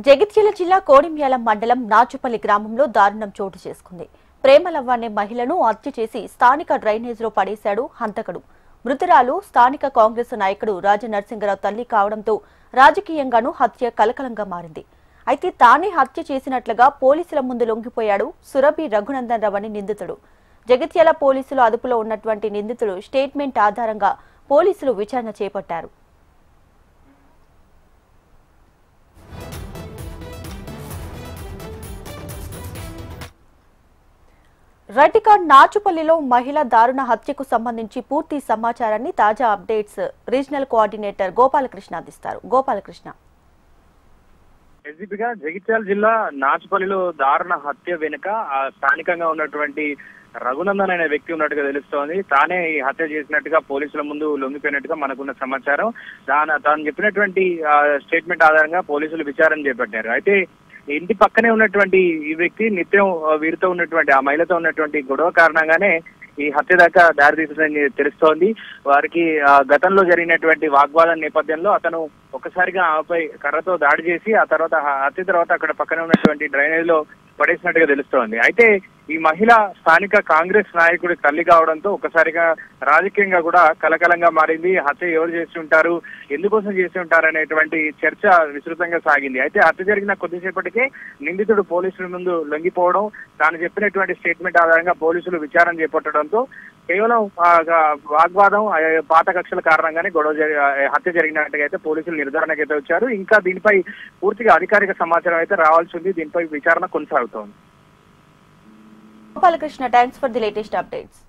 జగిత్యాల జిల్లా కోడిమ్యాల మండలం నాచుపల్లి గ్రామంలో దారుణం చోటు చేసుకుంది. ప్రేమలవ్వ అనే మహిళను హత్య చేసి స్థానిక డ్రైనేజ్లో పడేశాడు హంతకుడు. మృతురాలు స్థానిక కాంగ్రెస్ నాయకుడు రాజనరసింగరావు తల్లి కావడంతో రాజకీయంగానూ హత్య కలకలంగా మారింది. అయితే తానే హత్య చేసినట్లుగా పోలీసుల ముందు లొంగిపోయాడు సురభి రఘునందన్ రావు అని నిందితుడు. జగిత్యాల పోలీసులు అదుపులో ఉన్నటువంటి నిందితుడు స్టేట్మెంట్ ఆధారంగా పోలీసులు విచారణ చేపట్టారు. రైటికాడ్ నాచుపల్లిలో మహిళా దారుణ హత్యకు సంబంధించి పూర్తి సమాచారాన్ని తాజా అప్డేట్స్ రీజనల్ కోఆర్డినేటర్ గోపాలకృష్ణ అందిస్తారు. గోపాలకృష్ణ. ఎస్పీగా జగిత్యాల జిల్లా నాచుపల్లిలో దారుణ హత్య వెనుక స్థానికంగా ఉన్నటువంటి రఘునందన్ అనే వ్యక్తి ఉన్నట్టుగా తెలుస్తోంది. తానే ఈ హత్య చేసినట్టుగా పోలీసుల ముందు లొంగిపోయినట్టుగా మనకున్న సమాచారం. తాను చెప్పినటువంటి స్టేట్మెంట్ ఆధారంగా పోలీసులు విచారణ చేపట్టారు. అయితే ఇంటి పక్కనే ఉన్నటువంటి ఈ వ్యక్తి నిత్యం వీరితో ఉన్నటువంటి ఆ మహిళతో ఉన్నటువంటి గొడవ కారణంగానే ఈ హత్య దాకా దారితీస్తుందని తెలుస్తోంది. వారికి గతంలో జరిగినటువంటి వాగ్వాదం నేపథ్యంలో అతను ఒక్కసారిగా ఆమెపై కర్రతో దాడి చేసి ఆ తర్వాత హత్య తర్వాత అక్కడ పక్కనే ఉన్నటువంటి డ్రైనేజ్ లో పడేసినట్టుగా తెలుస్తోంది. అయితే ఈ మహిళ స్థానిక కాంగ్రెస్ నాయకుడి తల్లి కావడంతో ఒక్కసారిగా రాజకీయంగా కూడా కలకలంగా మారింది. హత్య ఎవరు చేసి ఉంటారు, ఎందుకోసం చేసి ఉంటారు అనేటువంటి చర్చ విస్తృతంగా సాగింది. అయితే హత్య జరిగిన కొద్దిసేపటికే నిందితుడు పోలీసుల ముందు లొంగిపోవడం, తాను చెప్పినటువంటి స్టేట్మెంట్ ఆధారంగా పోలీసులు విచారణ చేపట్టడంతో కేవలం వాగ్వాదం పాత కక్షల కారణంగానే హత్య జరిగినట్టుగా అయితే పోలీసులు నిర్ధారణకు అయితే వచ్చారు. ఇంకా దీనిపై పూర్తిగా అధికారిక సమాచారం అయితే రావాల్సి ఉంది. దీనిపై విచారణ కొనసాగుతోంది. Gopalakrishna, thanks for the latest updates.